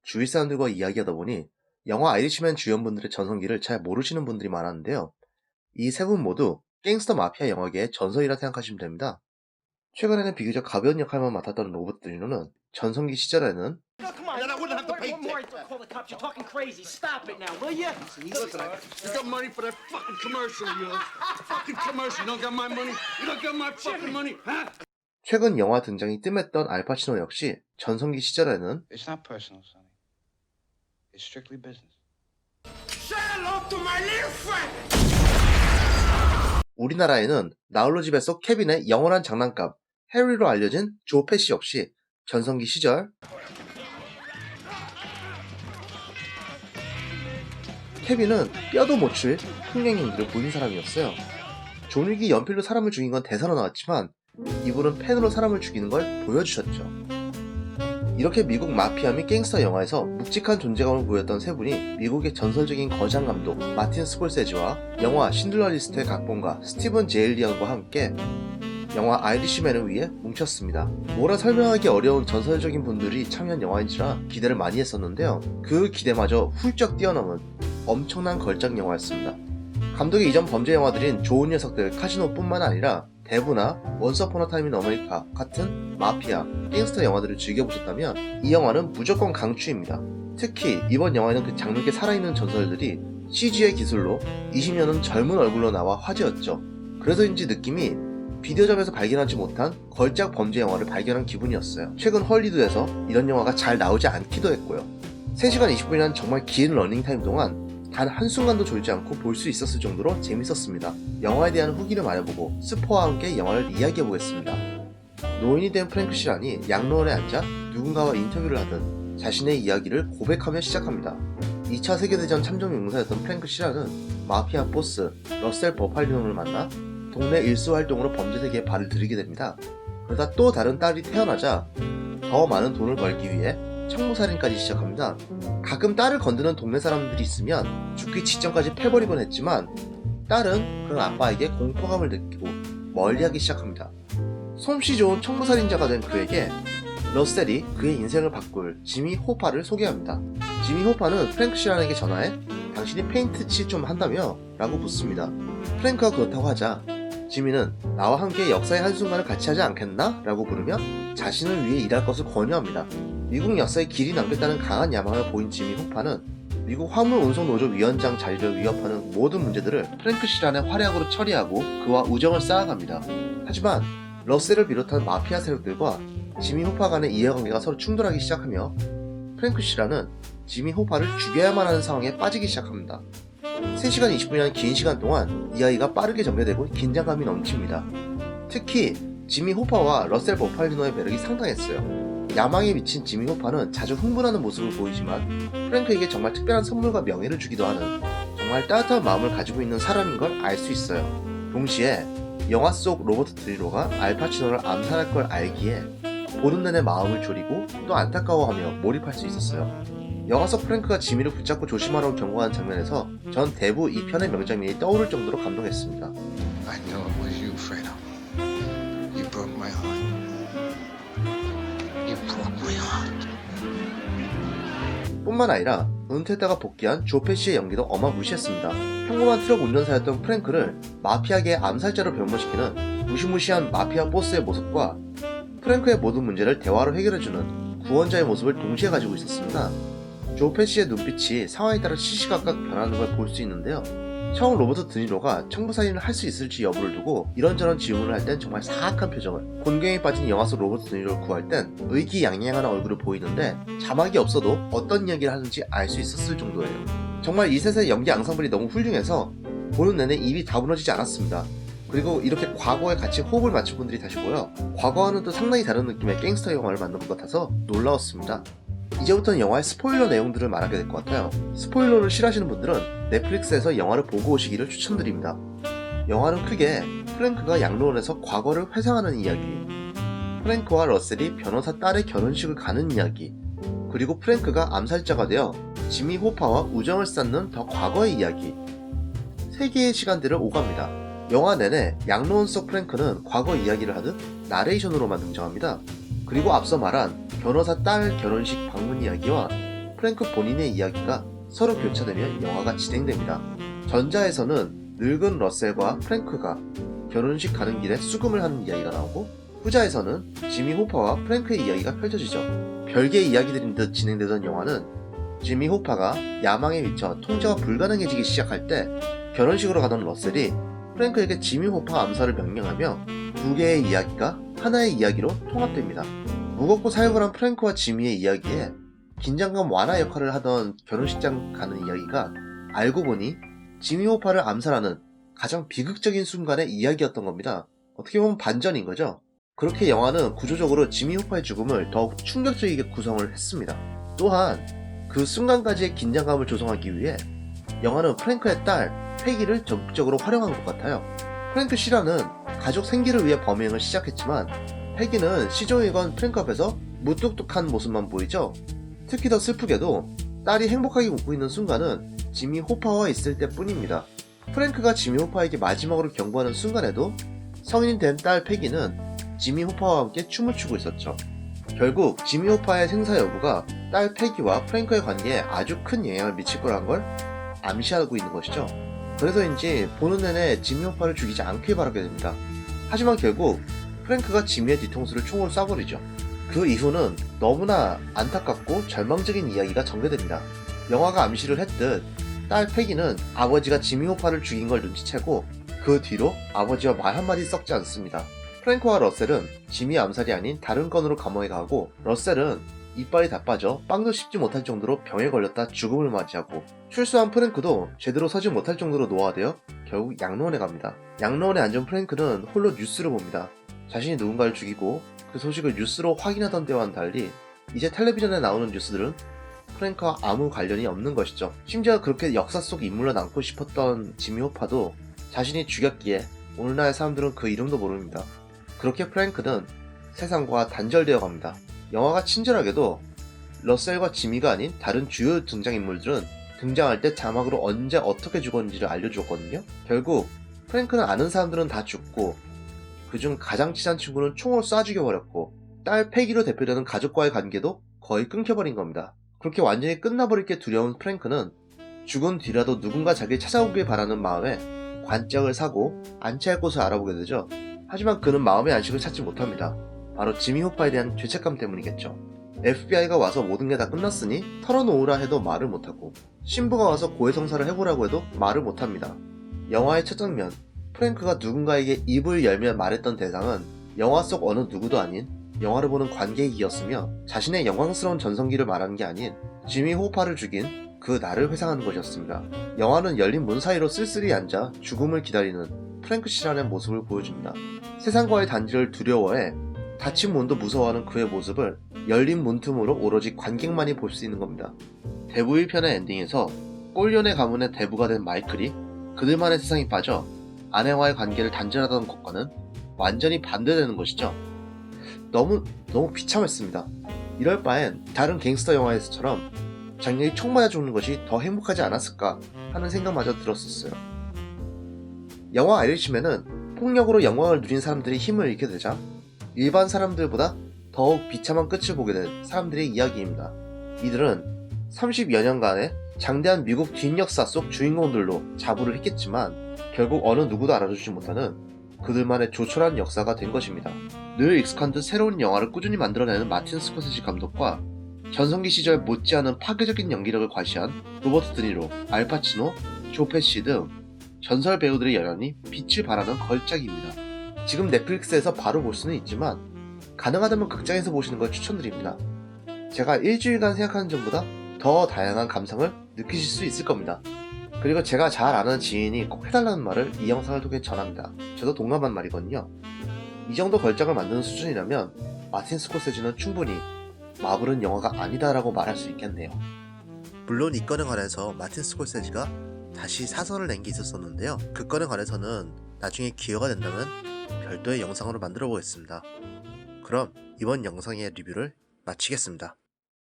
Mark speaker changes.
Speaker 1: 주위 사람들과 이야기하다 보니 영화 아이리시맨 주연분들의 전성기를 잘 모르시는 분들이 많았는데요. 이 세 분 모두 갱스터 마피아 영화계의 전설이라 생각하시면 됩니다. 최근에는 비교적 가벼운 역할만 맡았던 로버트 드니로는 전성기 시절에는
Speaker 2: No, come on.
Speaker 3: And then I wouldn't have to pay
Speaker 2: One more,
Speaker 3: tips.
Speaker 2: I call the cops. You're talking crazy. Stop it now, will you?
Speaker 3: Listen, you got money for that fucking commercial of yours? Fucking commercial. You don't got my money? You don't got my fucking money? Huh?
Speaker 1: 최근 영화 등장이 뜸했던 알파치노 역시 전성기 시절에는
Speaker 4: It's not personal, Sonny. It's strictly business.
Speaker 3: Say hello to my little friend!
Speaker 1: 우리나라에는 나홀로 집에서 케빈의 영원한 장난감 해리로 알려진 조 패시 역시 전성기 시절 케빈은 뼈도 못 칠 흥행연기를 보인 사람이었어요. 존 윅이 연필로 사람을 죽인 건 대사로 나왔지만 이분은 펜으로 사람을 죽이는 걸 보여주셨죠. 이렇게 미국 마피아 및 갱스터 영화에서 묵직한 존재감을 보였던 세 분이 미국의 전설적인 거장 감독 마틴 스콜세지와 영화 신들러 리스트의 각본가 스티븐 제일리언과 함께 영화 아이리시맨을 위해 뭉쳤습니다. 뭐라 설명하기 어려운 전설적인 분들이 참여한 영화인지라 기대를 많이 했었는데요. 그 기대마저 훌쩍 뛰어넘은 엄청난 걸작 영화였습니다. 감독의 이전 범죄 영화들인 좋은 녀석들 카지노뿐만 아니라 대부나 원스 어폰 어 타임 인 어메리카 같은 마피아, 갱스터 영화들을 즐겨보셨다면 이 영화는 무조건 강추입니다. 특히 이번 영화에는 그 장르계 살아있는 전설들이 CG의 기술로 20년은 젊은 얼굴로 나와 화제였죠. 그래서인지 느낌이 비디오점에서 발견하지 못한 걸작 범죄 영화를 발견한 기분이었어요. 최근 헐리우드에서 이런 영화가 잘 나오지 않기도 했고요. 3시간 20분이라는 정말 긴 러닝타임 동안 단 한순간도 졸지 않고 볼 수 있었을 정도로 재밌었습니다. 영화에 대한 후기를 말해보고 스포와 함께 영화를 이야기해보겠습니다. 노인이 된 프랭크 시란이 양로원에 앉아 누군가와 인터뷰를 하듯 자신의 이야기를 고백하며 시작합니다. 2차 세계대전 참전 용사였던 프랭크 시란은 마피아 보스 러셀 버팔리논을 만나 동네 일수활동으로 범죄세계에 발을 들이게 됩니다. 그러다 또 다른 딸이 태어나자 더 많은 돈을 벌기 위해 청부살인까지 시작합니다. 가끔 딸을 건드는 동네 사람들이 있으면 죽기 직전까지 패버리곤 했지만 딸은 그런 아빠에게 공포감을 느끼고 멀리하기 시작합니다. 솜씨 좋은 청부살인자가 된 그에게 러셀이 그의 인생을 바꿀 지미 호파를 소개합니다. 지미 호파는 프랭크 시란에게 전화해 당신이 페인트 칠 좀 한다며? 라고 묻습니다. 프랭크가 그렇다고 하자 지미는 나와 함께 역사의 한순간을 같이 하지 않겠나? 라고 부르며 자신을 위해 일할 것을 권유합니다. 미국 역사에 길이 남겠다는 강한 야망을 보인 지미 호파는 미국 화물 운송 노조 위원장 자리를 위협하는 모든 문제들을 프랭크 시란의 활약으로 처리하고 그와 우정을 쌓아갑니다. 하지만 러셀을 비롯한 마피아 세력들과 지미 호파 간의 이해관계가 서로 충돌하기 시작하며 프랭크 시란은 지미 호파를 죽여야만 하는 상황에 빠지기 시작합니다. 3시간 20분이라는 긴 시간 동안 이 아이가 빠르게 전개되고 긴장감이 넘칩니다. 특히 지미 호파와 러셀 버팔리노의 매력이 상당했어요. 야망에 미친 지미 호파는 자주 흥분하는 모습을 보이지만 프랭크에게 정말 특별한 선물과 명예를 주기도 하는 정말 따뜻한 마음을 가지고 있는 사람인 걸 알 수 있어요. 동시에 영화 속 로버트 드니로가 알파치노를 암살할 걸 알기에 보는 내내 마음을 졸이고 또 안타까워하며 몰입할 수 있었어요. 영화 속 프랭크가 지미를 붙잡고 조심하라고 경고하는 장면에서 전 대부 이 편의 명장면이 떠오를 정도로 감동했습니다.
Speaker 4: I know it was you, Fredo. You broke my heart. You broke my heart.
Speaker 1: 뿐만 아니라 은퇴했다가 복귀한 조 패시의 연기도 어마무시했습니다. 평범한 트럭 운전사였던 프랭크를 마피아계의 암살자로 변모시키는 무시무시한 마피아 보스의 모습과 프랭크의 모든 문제를 대화로 해결해주는 구원자의 모습을 동시에 가지고 있었습니다. 조 패시의 눈빛이 상황에 따라 시시각각 변하는 걸 볼 수 있는데요. 처음 로버트 드니로가 청부살인을 할 수 있을지 여부를 두고 이런저런 질문을 할 땐 정말 사악한 표정을, 곤경에 빠진 영화 속 로버트 드니로를 구할 땐 의기양양한 얼굴을 보이는데 자막이 없어도 어떤 이야기를 하는지 알 수 있었을 정도예요. 정말 이 셋의 연기 앙상블이 너무 훌륭해서 보는 내내 입이 다무너지지 않았습니다. 그리고 이렇게 과거에 같이 호흡을 맞춘 분들이 다시 보여 과거와는 또 상당히 다른 느낌의 갱스터 영화를 만든 것 같아서 놀라웠습니다. 이제부터는 영화의 스포일러 내용들을 말하게 될 것 같아요. 스포일러를 싫어하시는 분들은 넷플릭스에서 영화를 보고 오시기를 추천드립니다. 영화는 크게 프랭크가 양로원에서 과거를 회상하는 이야기, 프랭크와 러셀이 변호사 딸의 결혼식을 가는 이야기, 그리고 프랭크가 암살자가 되어 지미 호파와 우정을 쌓는 더 과거의 이야기, 3개의 시간들을 오갑니다. 영화 내내 양로원 속 프랭크는 과거 이야기를 하듯 나레이션으로만 등장합니다. 그리고 앞서 말한 변호사 딸 결혼식 방문 이야기와 프랭크 본인의 이야기가 서로 교차되며 영화가 진행됩니다. 전자에서는 늙은 러셀과 프랭크가 결혼식 가는 길에 수금을 하는 이야기가 나오고, 후자에서는 지미 호퍼와 프랭크의 이야기가 펼쳐지죠. 별개의 이야기들인 듯 진행되던 영화는 지미 호퍼가 야망에 미쳐 통제가 불가능해지기 시작할 때 결혼식으로 가던 러셀이 프랭크에게 지미 호퍼 암살을 명령하며 두 개의 이야기가 하나의 이야기로 통합됩니다. 무겁고 사역을 프랭크와 지미의 이야기에 긴장감 완화 역할을 하던 결혼식장 가는 이야기가 알고 보니 지미 호퍼를 암살하는 가장 비극적인 순간의 이야기였던 겁니다. 어떻게 보면 반전인 거죠. 그렇게 영화는 구조적으로 지미 호퍼의 죽음을 더욱 충격적이게 구성을 했습니다. 또한 그 순간까지의 긴장감을 조성하기 위해 영화는 프랭크의 딸 페기를 적극적으로 활용한 것 같아요. 프랭크 시라는 가족 생계를 위해 범행을 시작했지만 페기는 시종일관 프랭크 앞에서 무뚝뚝한 모습만 보이죠. 특히 더 슬프게도 딸이 행복하게 웃고 있는 순간은 지미 호퍼와 있을 때뿐입니다. 프랭크가 지미 호퍼에게 마지막으로 경고하는 순간에도 성인이 된 딸 페기는 지미 호퍼와 함께 춤을 추고 있었죠. 결국 지미 호퍼의 생사 여부가 딸 페기와 프랭크의 관계에 아주 큰 영향을 미칠 거란 걸 암시하고 있는 것이죠. 그래서인지 보는 내내 지미 호퍼를 죽이지 않길 바라게 됩니다. 하지만 결국 프랭크가 지미의 뒤통수를 총으로 쏴버리죠. 그 이후는 너무나 안타깝고 절망적인 이야기가 전개됩니다. 영화가 암시를 했듯 딸 페기는 아버지가 지미 호퍼를 죽인 걸 눈치채고 그 뒤로 아버지와 말 한마디 섞지 않습니다. 프랭크와 러셀은 지미 암살이 아닌 다른 건으로 감옥에 가고, 러셀은 이빨이 다 빠져 빵도 씹지 못할 정도로 병에 걸렸다 죽음을 맞이하고, 출소한 프랭크도 제대로 서지 못할 정도로 노화되어 결국 양로원에 갑니다. 양로원에 앉은 프랭크는 홀로 뉴스를 봅니다. 자신이 누군가를 죽이고 그 소식을 뉴스로 확인하던 때와는 달리 이제 텔레비전에 나오는 뉴스들은 프랭크와 아무 관련이 없는 것이죠. 심지어 그렇게 역사 속 인물로 남고 싶었던 지미 호퍼도 자신이 죽였기에 오늘날 사람들은 그 이름도 모릅니다. 그렇게 프랭크는 세상과 단절되어 갑니다. 영화가 친절하게도 러셀과 지미가 아닌 다른 주요 등장인물들은 등장할 때 자막으로 언제 어떻게 죽었는지를 알려주었거든요. 결국 프랭크는 아는 사람들은 다 죽고, 그중 가장 친한 친구는 총으로 쏴 죽여버렸고, 딸 페기로 대표되는 가족과의 관계도 거의 끊겨버린 겁니다. 그렇게 완전히 끝나버릴 게 두려운 프랭크는 죽은 뒤라도 누군가 자기를 찾아오길 바라는 마음에 관짝을 사고 안치할 곳을 알아보게 되죠. 하지만 그는 마음의 안식을 찾지 못합니다. 바로 지미 호퍼에 대한 죄책감 때문이겠죠. FBI가 와서 모든 게 다 끝났으니 털어놓으라 해도 말을 못하고, 신부가 와서 고해성사를 해보라고 해도 말을 못합니다. 영화의 첫 장면, 프랭크가 누군가에게 입을 열며 말했던 대상은 영화 속 어느 누구도 아닌 영화를 보는 관객이었으며, 자신의 영광스러운 전성기를 말하는 게 아닌 지미 호퍼를 죽인 그 날을 회상하는 것이었습니다. 영화는 열린 문 사이로 쓸쓸히 앉아 죽음을 기다리는 프랭크 씨라는 모습을 보여줍니다. 세상과의 단절을 두려워해 닫힌 문도 무서워하는 그의 모습을 열린 문틈으로 오로지 관객만이 볼 수 있는 겁니다. 대부 1편의 엔딩에서 꼴년의 가문의 대부가 된 마이클이 그들만의 세상에 빠져 아내와의 관계를 단절하던 것과는 완전히 반대되는 것이죠. 너무 비참했습니다. 이럴 바엔 다른 갱스터 영화에서처럼 장렬히 총 맞아 죽는 것이 더 행복하지 않았을까 하는 생각마저 들었었어요. 영화 아이리시맨은 폭력으로 영광을 누린 사람들이 힘을 잃게 되자 일반 사람들보다 더욱 비참한 끝을 보게 된 사람들의 이야기입니다. 이들은 30여 년간의 장대한 미국 뒷역사 속 주인공들로 자부를 했겠지만 결국 어느 누구도 알아주지 못하는 그들만의 조촐한 역사가 된 것입니다. 늘 익숙한 듯 새로운 영화를 꾸준히 만들어내는 마틴 스코세지 감독과 전성기 시절 못지않은 파괴적인 연기력을 과시한 로버트 드니로, 알파치노, 조 페시 등 전설 배우들의 열연이 빛을 발하는 걸작입니다. 지금 넷플릭스에서 바로 볼 수는 있지만 가능하다면 극장에서 보시는 걸 추천드립니다. 제가 일주일간 생각하는 점보다 더 다양한 감상을 느끼실 수 있을 겁니다. 그리고 제가 잘 아는 지인이 꼭 해달라는 말을 이 영상을 통해 전합니다. 저도 동감한 말이거든요. 이 정도 걸작을 만드는 수준이라면 마틴 스코세지는 충분히 마블은 영화가 아니다라고 말할 수 있겠네요. 물론 이 건에 관해서 마틴 스코세지가 다시 사설을 낸 게 있었었는데요. 그 건에 관해서는 나중에 기회가 된다면 별도의 영상으로 만들어 보겠습니다. 그럼 이번 영상의 리뷰를 마치겠습니다.